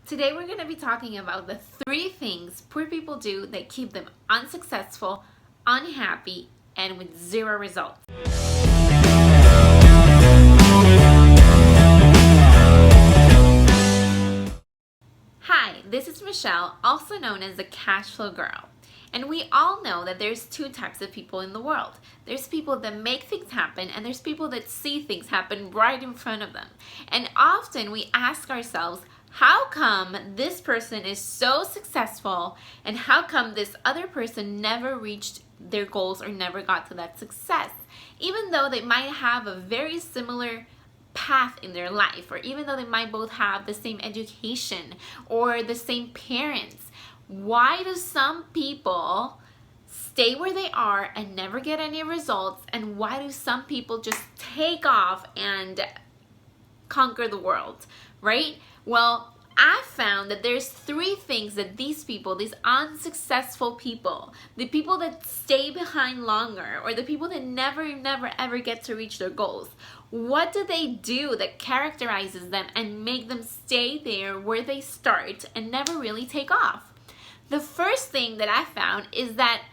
Today we're going to be talking about the 3 things poor people do that keep them unsuccessful, unhappy, and with 0 results. Hi, this is Michelle, also known as the Cash Flow Girl. And we all know that there's 2 types of people in the world. There's people that make things happen, and there's people that see things happen right in front of them. And often we ask ourselves, how come this person is so successful, and how come this other person never reached their goals or never got to that success? Even though they might have a very similar path in their life, or even though they might both have the same education or the same parents, why do some people stay where they are and never get any results? And why do some people just take off and conquer the world, right? Well, I found that there's 3 things that these people, these unsuccessful people, the people that stay behind longer, or the people that never ever get to reach their goals, what do they do that characterizes them and make them stay there where they start and never really take off? The first thing that I found is that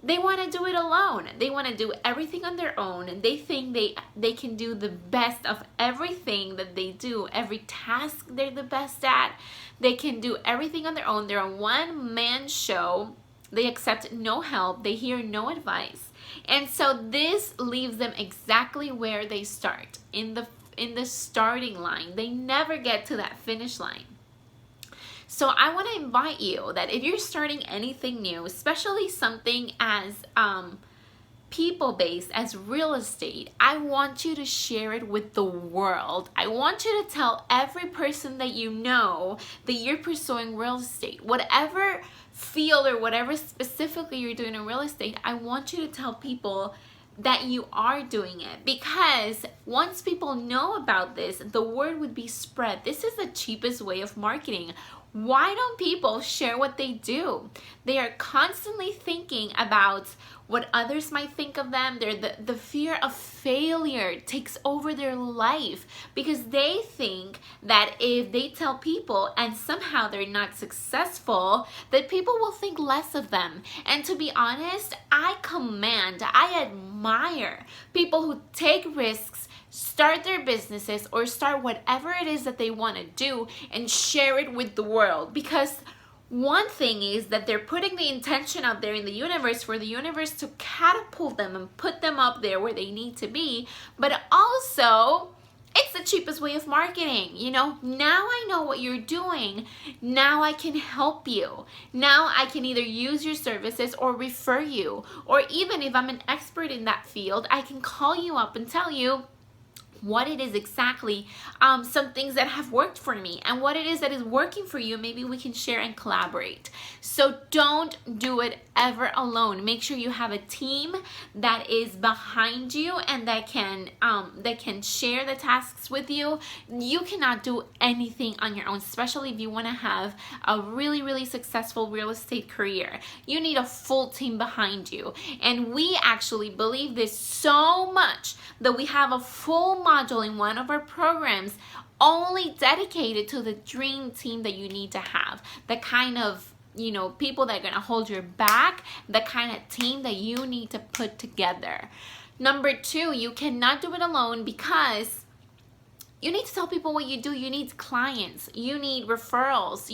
they want to do it alone. They want to do everything on their own, and they think they can do the best of everything that they do. Every task they're the best at. They can do everything on their own. They're a one-man show. They accept no help. They hear no advice. And so this leaves them exactly where they start, in the starting line. They never get to that finish line. So I want to invite you that if you're starting anything new, especially something as people-based as real estate, I want you to share it with the world. I want you to tell every person that you know that you're pursuing real estate. Whatever field or whatever specifically you're doing in real estate, I want you to tell people that you are doing it, because once people know about this, the word would be spread. This is the cheapest way of marketing. Why don't people share what they do? They are constantly thinking about what others might think of them. The fear of failure takes over their life, because they think that if they tell people and somehow they're not successful, that people will think less of them. And to be honest, I admire people who take risks, start their businesses, or start whatever it is that they want to do and share it with the world. Because one thing is that they're putting the intention out there in the universe for the universe to catapult them and put them up there where they need to be. But also, it's the cheapest way of marketing. Now I know what you're doing. Now I can help you. Now I can either use your services or refer you. Or even if I'm an expert in that field, I can call you up and tell you what it is exactly, some things that have worked for me, and what it is that is working for you. Maybe we can share and collaborate. So don't do it ever alone. Make sure you have a team that is behind you and that can share the tasks with you. You cannot do anything on your own, especially if you want to have a really successful real estate career. You need a full team behind you. And we actually believe this so much that we have a full module in one of our programs only dedicated to the dream team that you need to have. The kind of people that are going to hold your back, the kind of team that you need to put together. Number 2, you cannot do it alone, because you need to tell people what you do. You need clients, you need referrals,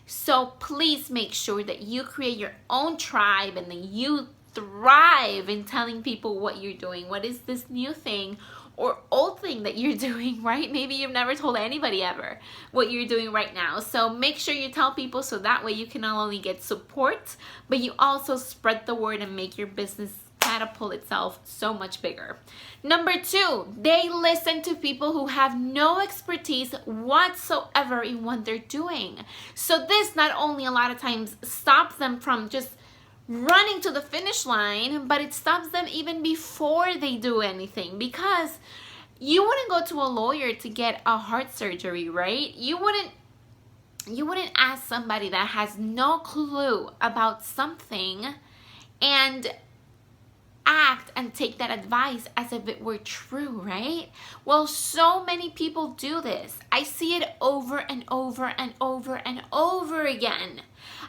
so please make sure that you create your own tribe and that you thrive in telling people what you're doing. What is this new thing or old thing that you're doing, right? Maybe you've never told anybody ever what you're doing right now. So make sure you tell people, so that way you can not only get support, but you also spread the word and make your business catapult itself so much bigger. Number 2, they listen to people who have no expertise whatsoever in what they're doing. So this not only a lot of times stops them from just running to the finish line, but it stops them even before they do anything. Because you wouldn't go to a lawyer to get a heart surgery, right? You wouldn't ask somebody that has no clue about something and act and take that advice as if it were true, right? Well, so many people do this. I see it over and over and over and over again.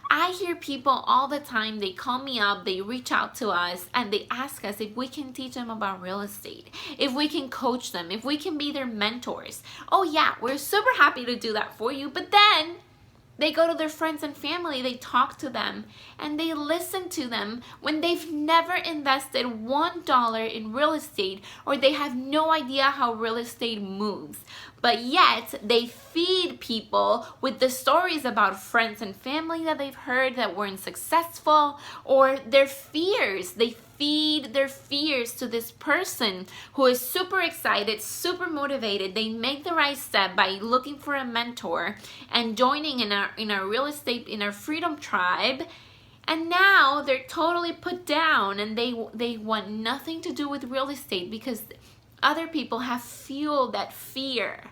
I hear people all the time, they call me up, they reach out to us, and they ask us if we can teach them about real estate, if we can coach them, if we can be their mentors. Oh yeah, we're super happy to do that for you, but then they go to their friends and family, they talk to them, and they listen to them when they've never invested $1 in real estate, or they have no idea how real estate moves. But yet, they feed people with the stories about friends and family that they've heard that weren't successful, or their fears. They feed their fears to this person who is super excited, super motivated. They make the right step by looking for a mentor and joining in our real estate, in our freedom tribe. And now they're totally put down, and they want nothing to do with real estate because other people have fueled that fear.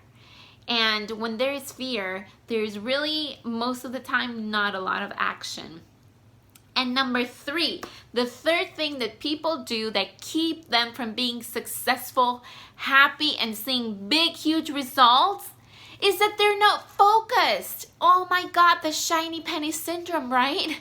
And when there is fear, there's really, most of the time, not a lot of action. And number 3, the third thing that people do that keep them from being successful, happy, and seeing big, huge results is that they're not focused. Oh my God, the shiny penny syndrome, right?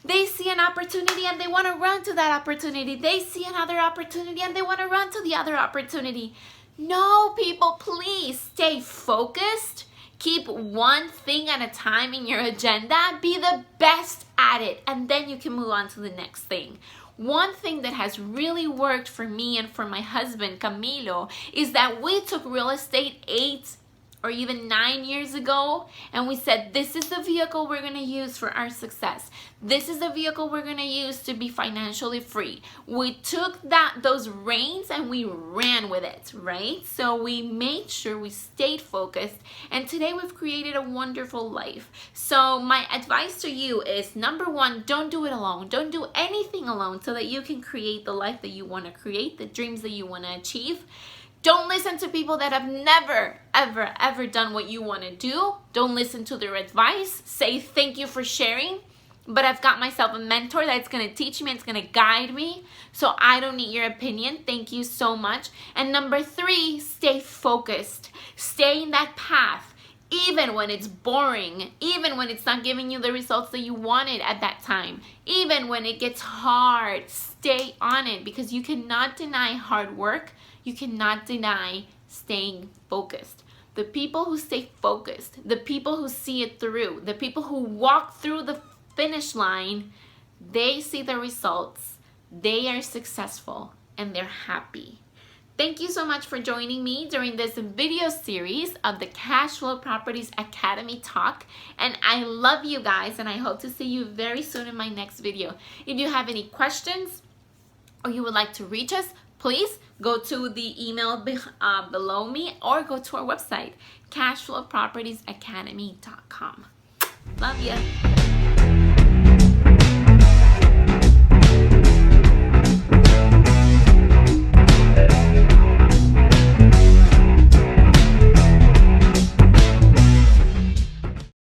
They see an opportunity and they want to run to that opportunity. They see another opportunity and they want to run to the other opportunity. No, people, please stay focused. Keep one thing at a time in your agenda. Be the best at it, and then you can move on to the next thing. One thing that has really worked for me and for my husband, Camilo, is that we took real estate 8 or even 9 years ago, and we said, this is the vehicle we're going to use for our success. This is the vehicle we're going to use to be financially free. We took those reins and we ran with it, right? So we made sure we stayed focused, and today we've created a wonderful life. So my advice to you is, number 1, don't do it alone. Don't do anything alone so that you can create the life that you want to create, the dreams that you want to achieve. Don't listen to people that have never, ever, ever done what you want to do. Don't listen to their advice. Say thank you for sharing, but I've got myself a mentor that's going to teach me, it's going to guide me, so I don't need your opinion. Thank you so much. And number 3, stay focused. Stay in that path, even when it's boring, even when it's not giving you the results that you wanted at that time, even when it gets hard. Stay on it, because you cannot deny hard work. You cannot deny staying focused. The people who stay focused, the people who see it through, the people who walk through the finish line, they see the results, they are successful, and they're happy. Thank you so much for joining me during this video series of the Cash Flow Properties Academy Talk. And I love you guys, and I hope to see you very soon in my next video. If you have any questions or you would like to reach us, please go to the email below me, or go to our website, cashflowpropertiesacademy.com. Love ya.